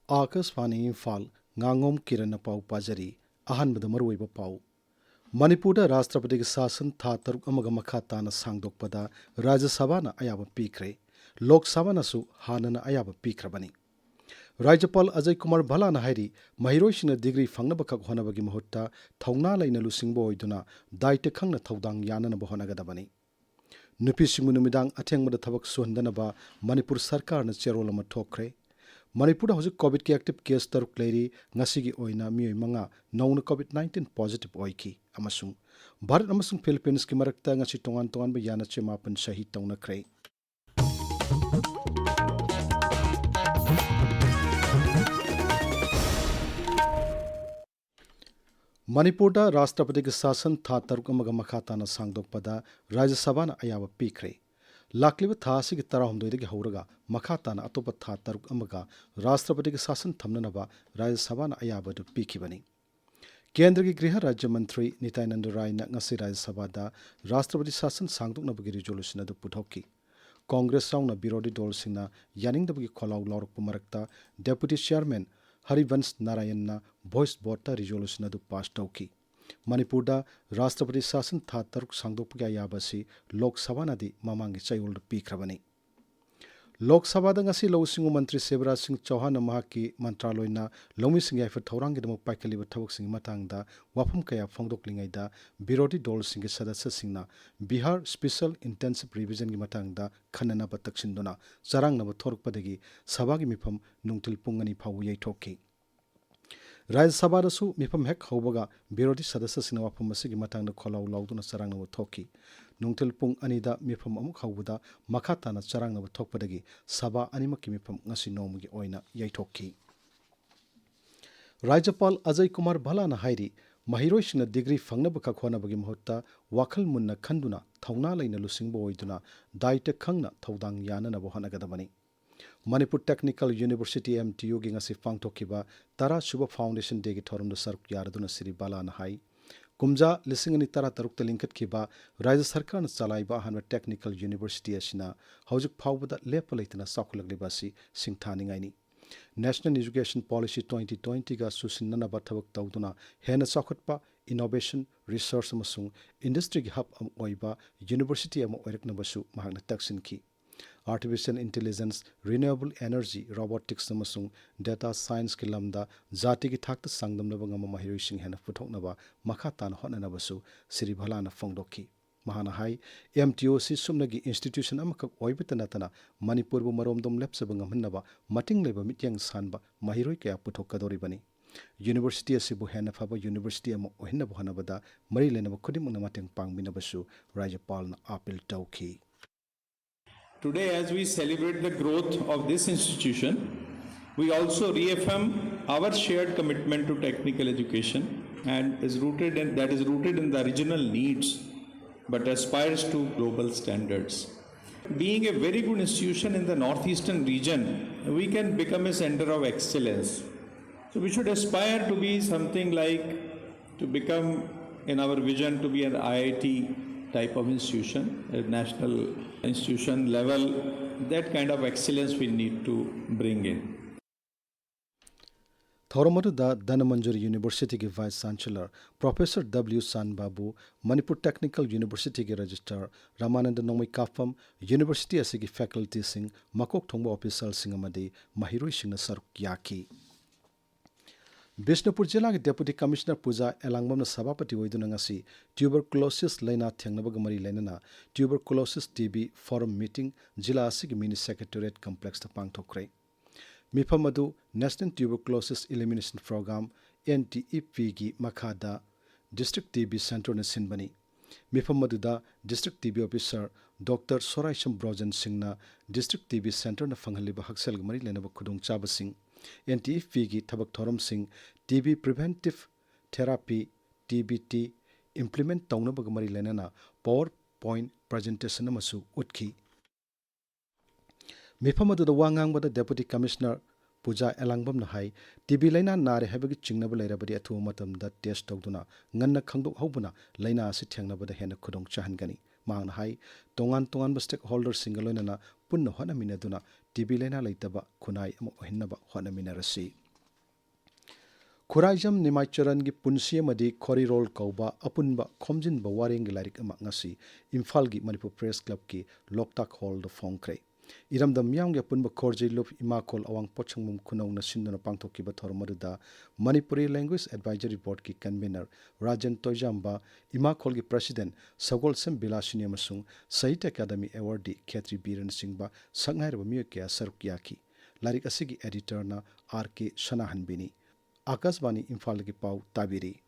Akasvani Imphal Ngangom Kiran Pau Pajari Ahanbada Maruiba Pau Manipuri Rashtrapati Sasan Tha Taruk Amaga Makha Tana Sangdokpada Rajya Sabhana Ayaba Pikre Lok Sabhana Su Hanana Ayaba Pikrabani Rajapal Ajay Kumar Bhalana Hairi Mahirosina degree Fangnabaka Honabagi Mahutta Tauna Laina Lusingbo Iduna Daite Kangna Taudang Yana Bohanagadabani Nupishimu Numidang Atengmada Tabak Suhandanaba Manipur Sarkar na Cherolama Tokre Manipur hojik COVID ki active case taruk leri ngasigi oina mioi manga nauna COVID-19 positive oiki amasung Bharat amasung Philippines ki marakta ngasi tongan ba yana chemapan shahid tauna kre Manipur da Rashtrapati ki sasan tha taruk amaga makhatana sangdokpada Rajya Sabhana ayaba pikre Lakliba Thasi ki Tarahumdoi Hauraga, Makhatana Atopa Tha Taruk Amaga, Rashtrapati ki Sasan Thamnanaba, Rajya Sabhana Ayaba to Pikibani. Kendra ki Griha Rajya Mantri Nityananda Rai na ngasi Rajya Sabhada, Rashtrapati Sasan Sangdok na bagi resolution adu puthoki. Congress Song na Birodi Dol Singna, Yaning da bagi Kolaw Lorok Pumarakta, Deputy Chairman Harivansh Narayan na Voice Bota resolution adu pass tauki. Manipur da Rashtrapati Sasan Tha Taruk Sangdokpagya Yabasi Lok Sabha nadi mamangi chayol pikrabani. Lok Sabha da ngasi Lausingu Mantri Shivraj Singh Chauhan na mahaki mantraloy na Lomi Singh Yaifa Thaurangi damo paikaliba thabak sing matangda wafum kaya phongdoklingai da Birodi Dol Singh Sadasya Singna Bihar Special Intensive Revision gi matangda khanana bataksindona charang na thorukpadagi sabagi mifam nungtil pungani phawu yaithokki. Rajya Sabha dasu mifam hek haubaga Birodi Sadasya Singna wafum masigi matangda kholaw lawduna charang na thokki. Nungtil pung anida mifam amuk haubada makhatana charang na thokpadagi Sabha animaki mifam ngasi nomugi oina yaithokki. Rajapal Ajay Kumar Bhalana hairi Mahiroishina degree fangnaba kakhonabagi mahutta wakhal munna khanduna thauna laina lusingbo oiduna daita khangna thaudang yanana bohanagadabani. Manipur Technical University MTU gi ngasi phangthokiba Tara Shubha Foundation Day gi thorum da saruk yaraduna Sri Bhalana hai Kumja lisingani tara taruk talingkat kiba Rajya Sarkar na chalaiba hanwa Technical University asina haujuk phawbada lepalaitana sakhulaglibasi singthaningaini National Education Policy 2020 ga susinnana bathabak tawduna hena sakhatpa innovation research amasung industry gi hub am oiba university am oiraknabasu mahakna taksinki Artificial Intelligence, Renewable Energy, Robotics amasung Data Science ki lamda jati ki thakta sangdamnaba ngama mahiroising hena puthoknaba makhatana hotnanabasu Sri Bhalana phongdokki mahana hai MTOC sumnagi institution amakak oibitanatana Manipur bu maromdom lepsaba ngamhannaba mating leba mityang sanba mahiroi kaya puthokadoribani University asibu hena phaba university ama ohinnabu hanabada mari lenaba khudimna mateng pangminabasu Rajapal na appeal tawki Today, as we celebrate the growth of this institution, we also reaffirm our shared commitment to technical education and that is rooted in the regional needs but aspires to global standards. Being a very good institution in the northeastern region, we can become a center of excellence. So we should aspire to be something like, to become in our vision to be an IIT type of institution, a national institution level, that kind of excellence we need to bring in. Thoramadu da Dhanamanjari University ki Vice Chancellor Professor W. San Babu, Manipur Technical University ki Registrar Ramananda Nongmai Kafam, University asigi faculty sing makok thongba official sing amadi mahiroi singna saruk yaki. Bishnupur Jilla ki Deputy Commissioner Puja Elangbam na Sabapati oiduna ngasi tuberculosis laina thengnabaga mari lainana tuberculosis TB forum meeting Jilla asigi mini secretariat complex ta pangthokre. Mifamadu National Tuberculosis Elimination Program NTEP gi makhada District TB Center na sinbani. Mifamadu da District TB Officer Dr. Soraisham Brojan Singh na District TB Center na fanghaliba haksal mari lainaba khudong chaba sing NTEP gi thabak thoram sing TB preventive therapy TBT implement tawnabaga mari lainana PowerPoint presentation amasu utki Mifamadu da wangang bada Deputy Commissioner Puja Elangbam Nahai, TB Lena Nare Habagi Chingnabal Rabadi at Matam that test Togduna, Ngana Kangduk Hobuna, Lena Sitangaba the Hena Kudong Chahangani, Mang Hai, Tongan stakeholder singalona, Punno Honamina Duna, TB Lena Laitaba, Kunai Hinaba Honamina Rasi. Kurajam Nimaicharan gi punsia madi Kori Roll Kauba, Apunba, Komjin Bawaring Larik Amangasi, Imphal gi Manipur Press Club ki Loktak Hall the Fongkre. Iram the Myang Yapunba Korji Lup Imakol Awang Pochangmum Kuno Nasindana Pangtoki Batormaduda, Manipuri Language Advisory Board ki convener, Rajan Tojamba, Imakol gi President, Sagol Sem Bilashini Masung, Sahit Academy Awardee Khetri Biran Singba, Sangai Ramyukia Sarukyaki, Larik Asigi editor na R.K. Shanahan Bini. Akasbani Imphal ki Pau Tabiri.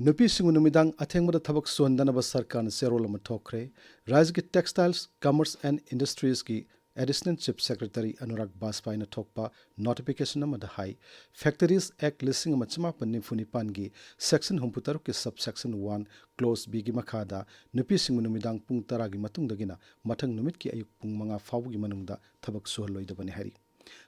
Nupi singu numidang athengmada thabak suhandanaba sarkarna serol ama thokre. Raj ki Textiles, Commerce and Industries ki Additional Chief Secretary Anurag Baspai na thokpa notification amada hai. Factories Act listing ama chamapan nimfunipan gi Section Humputaruk ki Subsection 1 Clause B gi makhada nupi singu numidang pung tara gi matungdagina mathang numit ki ayuk pung manga fawu gi manungda thabak suhaloidabani hari.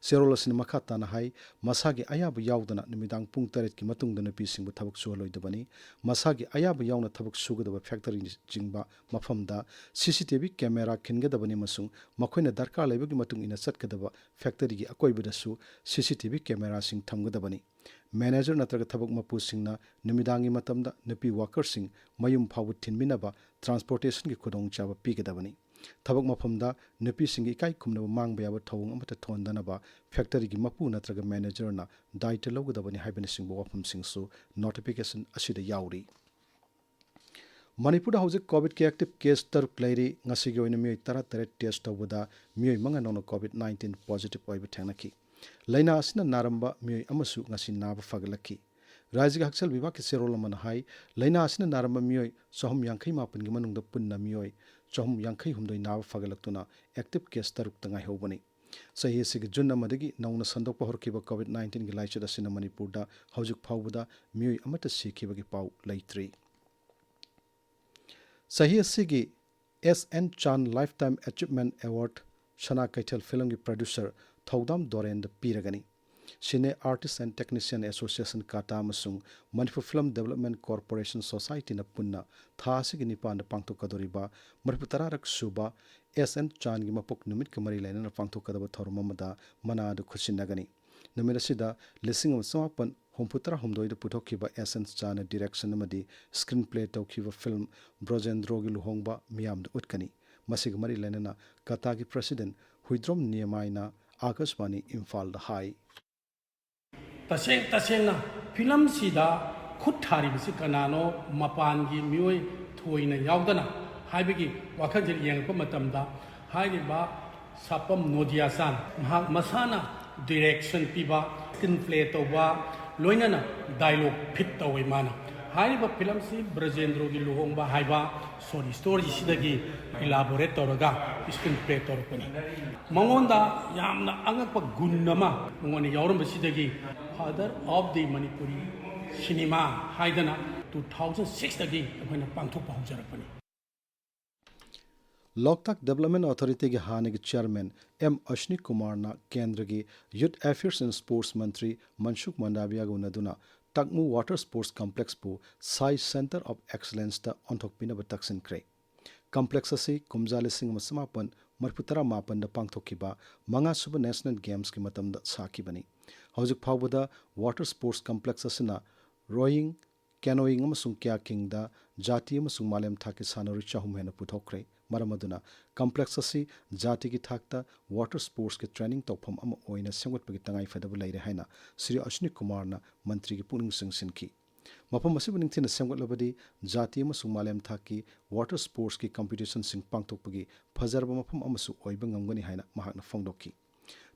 Serol sin makata na hai masagi ayabu yaudana numidang pung taret ki matungda nupi singbu thabak suhaloidabani masagi ayabu yauna thabak sugadaba factory jingba mafamda CCTV camera khingadabani masung makoina darkar leibagi matung ina chatkadaba factory gi akoibadasu CCTV camera sing thamgadabani manager natraga thabak mapu singna numidangi matamda nupi worker sing mayum phawu thinminaba transportation gi khudong chaba pigadabani Thabak mafamda nupi singi ikai kumnaba mangba yaba thawung amata thondanaba factory gi mapu natraga manager na daita lawgadabani haibani singbo wafam singsu notification asida yauri. Manipur hauzik COVID ki active case taruk lairi ngasigi oina miyoi tara test tawbada miyoi manga nono COVID-19 positive oiba thangnaki. Laina asina naramba miyoi amasu ngasi naba fagalaki. Rajya Haksal Vibhag ki serol man hai laina asina naramba miyoi sohum yankai mapan gi manungda punna miyoi Chom Yankei Humdoi Nav Fagalaktuna, active case Taruk Tangai Hobani. Sahi Sig Junna Madagi, Nauna Sandok Pahorkiba COVID-19 Gilaicha Sina Manipurda, Haujuk Pauda, Mui Amata Sikiba Pau Lay 3. Sahi Sigi S.N. Chan Lifetime Achievement Award, Shana Kaitel Film producer, Thaudam Doren the Piragani. Sine Artists and Technician Association Kata Masung, Manipur Film Development Corporation Society na Punna, Thasig Nipan the Pangto Kadoriba, Mariputarak Suba, S.N. Chan Gimapok Numit Kamari Lane and Pangto Kadaba Tormamada, Mana the Kushinagani. Numerasida, Lissing of Samapan, Homputara Homdoi the Putokiba S.N. Chan direction Namadi, screenplay Tokiva film, Brojendrogi Luhongba, Miam the Utkani, Masig Mari Lenana, Katagi President, Huidrom Niamaina, Akasbani Imphal the High. Taseng film sida khut thari bisi kanano mapan gi mioi thoina yaudana haibigi wakhal jil yang pa matamda haiba sapam nodia san masana direction piba screenplay toba loinana dialogue fit tawai mana haiba film si Brajendro gi luhongba haiba story sidagi elaborate toraga screenplay torpani mangonda yamna angakpa gunnama mangoni yauram basidagi Father of the Manipuri cinema Haidana 2006 again when a Pangto Pahjarapani. Loktak Development Authority के हाने के chairman M. Ashni Kumar na केंद्र के Youth Affairs and Sports मंत्री मनसुख मंडाविया को नदुना तकमु Water Sports Complex पो Sai Center of Excellence ता अंतोकपिना बतक्सन करे. Complex से कुमजाले सिंह मसमापन मरपुतरा मापन द पांगथोकिबा मंगा सुब नेशनल गेम्स की मतम द साकी बनी. Haujuk Pawbada Water Sports Complex asina rowing, canoeing amasung kayaking da jati amasung malem thaki sanari chahum hena puthokre maramaduna complex asi jati ki thakta water sports ke training tokpham ama oina sengwatpagi tangai fadaba leire haina Sri Ashni Kumar na mantri ki puning singsinki mapam asibu ningthina sengwatlabadi jati amasung malem thaki water sports ki competition sing pangtokpagi phajarba mapam amasu oiba ngamgani haina mahakna phongdokki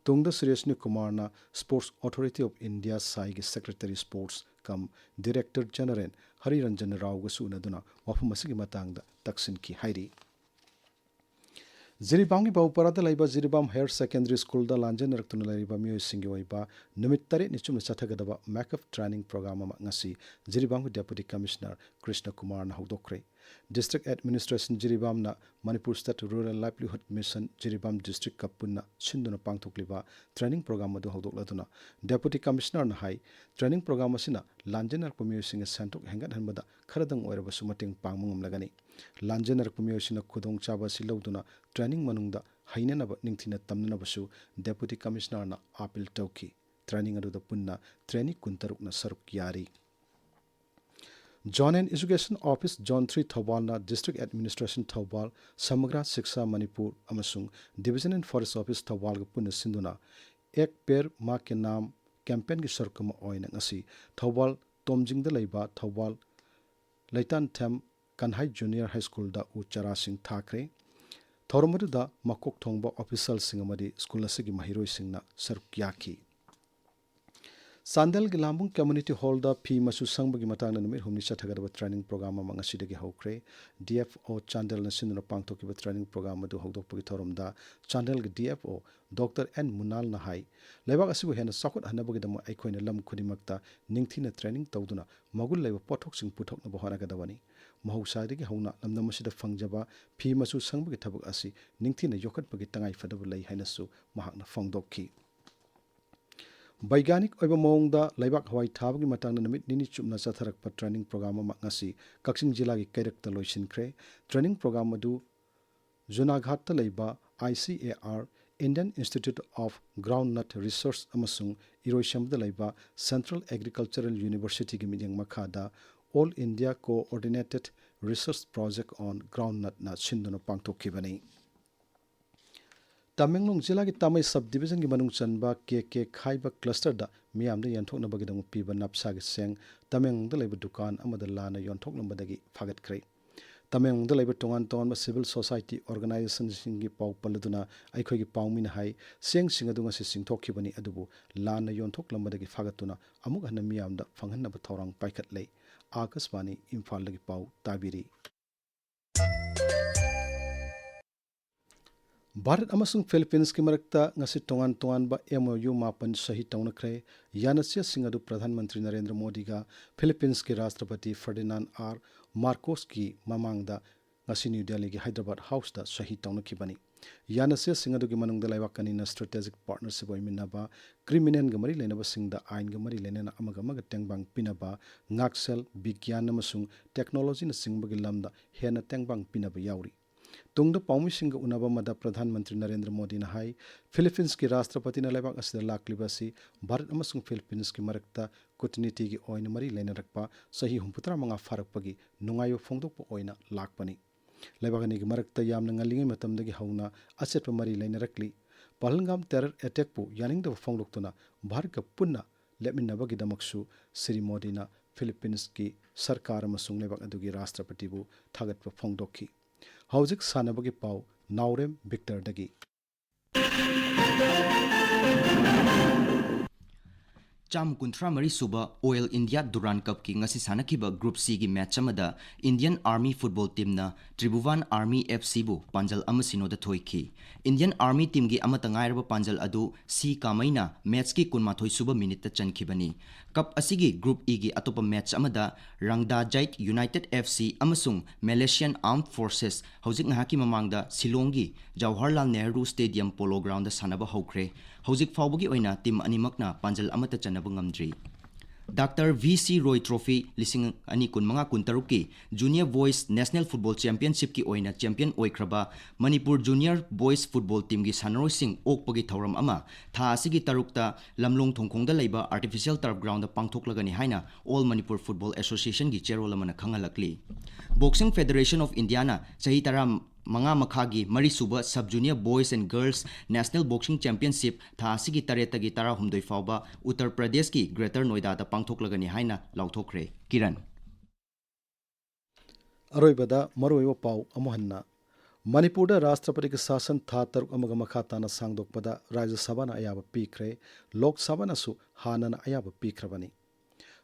Tungda Sri Ashni Kumar na Sports Authority of India Sai ki Secretary Sports kam Director General Hari Ranjan Rao gasu naduna wafam asigi matangda taksin ki hairi Ziribam ki bauparada laiba Ziribam Higher Secondary School da lanjan raktuna laiba miyoi singi waiba numit tare nichum chathagadaba makeup training program ama ngasi Ziribam ki Deputy Commissioner Krishna Kumar na hudokre District Administration Jiribamna Manipur State Rural Livelihood Mission Jiribam District Kapuna Sinduna Pangthokliba training program adu hawdokladuna Deputy Commissioner na hai training program asina lanjenar pumiyosing santok hengat hanbada kharadang oirabasu mating pangmungam lagani lanjenar pumiyosina khudong chaba silawduna training manungda hainanaba ningthina tamnanabasu Deputy Commissioner na appeal tawki training adu da punna training kuntaruk na saruk yari John and Education Office John 3 Thawbalna District Administration Thawbal Samagra Shiksha Manipur amasung Division and Forest Office Thawbal ga punna sinduna ek per ma ke naam campaign gi sarkama oina ngasi Thawbal Tomjing da leiba Thawbal Laitan Them Kanhai Junior High School da u chara sing thakre Thormadu da makok thongba official singamadi school asigi mahiroi singna sarkyaki Sandal Gilambung Community Hall da P Masu Sangbagi Matang na numit humni chathagada training program mga sidagi hawkre DFO Chandel na sinuna pangtoki ba training program adu hawdok pagi thorom da Chandel ga DFO Dr. N Munal na hai lebak asibu hena sakut hanabagi damo aikoina lam khudimakta ningthina training tawduna magul leba pothok sing puthok na bohana gadawani mahusadi gi hauna lamna masida fangjaba P Masu Sangbagi thabak asi ningthina yokat pagi tangai fadaba lai hainasu mahakna fangdokki Baiganik oiba mongda laibak hawai thabagi matangna namit nini chupna chatharakpa training program ama ngasi Kaksing jila gi kairakta loisinkhre training program adu Junaghat ta leiba ICAR Indian Institute of Groundnut Research amasung Iroishamda leiba Central Agricultural University gi midyang makhada All India Coordinated Research Project on Groundnut na sinduna pangthokkibani Tamenglong jila ki Tamai subdivision ki manung chanba KK Khaiba cluster da miyamda yanthok na bagidang piba napsa gi seng Tamenglong da leiba dukan amada lana yanthok lambadagi phagat kre Tamenglong da leiba tongan civil society organization singi pau paladuna aikhoi gi pawmin hai seng singadunga se singthokibani adubu lana yanthok lambadagi phagatuna amuk hana miyamda phanghanna ba thorang paikhat lei Akaswani Imphal lagi pau tabiri Bharat amasung Philippines ki marakta ngasi tongan ba MOU mapan sahi taunakre yanasya singadu Pradhan Mantri Narendra Modi ga Philippines ki Rashtrapati Ferdinand R Marcos ki mamangda ngasi New Delhi ki Hyderabad House da sahi taunakibani yanasya singadu ki manungda laiwakani na strategic partnership oiminaba criminal ga mari lenaba singda ain ga mari lenena amaga tengbang pinaba ngaksel bigyan amasung technology na singbagi lamda hena tengbang pinaba yauri Tungda Paumi Singa Unaba Mada Pradhan Mantri Narendra Modi na hai Philippines ki Rashtrapati na laibak asida laklibasi Bharat amasung Philippines ki marakta kutniti gi oina mari lenarakpa sahi humputra mga farakpagi nungayo phongdokpa oina lakpani laibakani gi marakta yamna ngalingai matamdagi hauna asetpa mari lenarakli Pahalgam terror attack pu yaningda phongdoktuna Bharat ka punna lepminabagi damaksu Sri Modi na Philippines ki sarkar amasung laibak adugi Rashtrapati bu thagatpa phongdokki Hauzik sanabagi pau Naorem Victor dagi Cham kuntra mari suba Oil India Duran Cup ki ngasi sanakiba Group C gi match amada Indian Army football team na Tribhuvan Army FC bu panjal amasino da thoiki Indian Army team gi amata ngairaba panjal adu C kamaina match ki kunmathoi suba minute ta chankibani Cup asigi Group E gi atopa match amada Rangda Jait United FC amasung Malaysian Armed Forces hauzik ngahaki mamangda Silongi Jawaharlal Nehru Stadium Polo Ground da sanaba hokre hauzik fawbagi oina team animakna panjal amata chanaba ngamdri Dr. VC Roy Trophy lising ani kun mga kuntaruki Junior Boys National Football Championship ki oina champion oikraba Manipur Junior Boys Football Team gi sanaroi sing okpagi thauram ama tha asigi tarukta lamlong thongkhongda leiba artificial turf ground da pangthoklagani haina All Manipur Football Association gi chairol amana khangalakli Boxing Federation of India na sahi taram Manga Makhagi Marisuba Sub Junior Boys and Girls National Boxing Championship tha asigi taretagi tara humdoi fawba Uttar Pradesh ki Greater Noida da pangthoklagani haina lauthokre Kiran Aroibada Maroiwa pau amohanna Manipur da Rashtrapati ki sasan tha taruk amaga makhata na sangdokpada Rajya Sabha na ayaba pikre Lok Sabha na su hana na ayaba pikrabani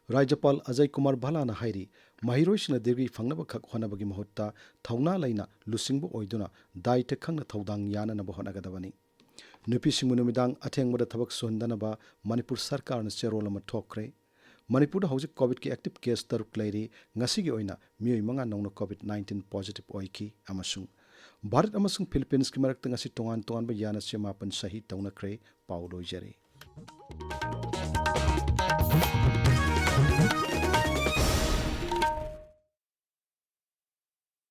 Rajapal Ajay Kumar Bhala na hairi Mahiroishna dirgi fangnaba khak honabagi mahutta thauna laina lusingbu oiduna daite khangna thaudang yana na bohona gadawani Nupi singmu numidang athengmada thabak sondanaba Manipur sarkar na cherol ama thokre Manipur hauzik COVID ki active case taruk lairi ngasi gi oina mioi manga nongna COVID-19 positive oiki amasung Bharat amasung Philippines ki marakta ngasi tongan ba yana semapan sahi tauna kre paulo jari.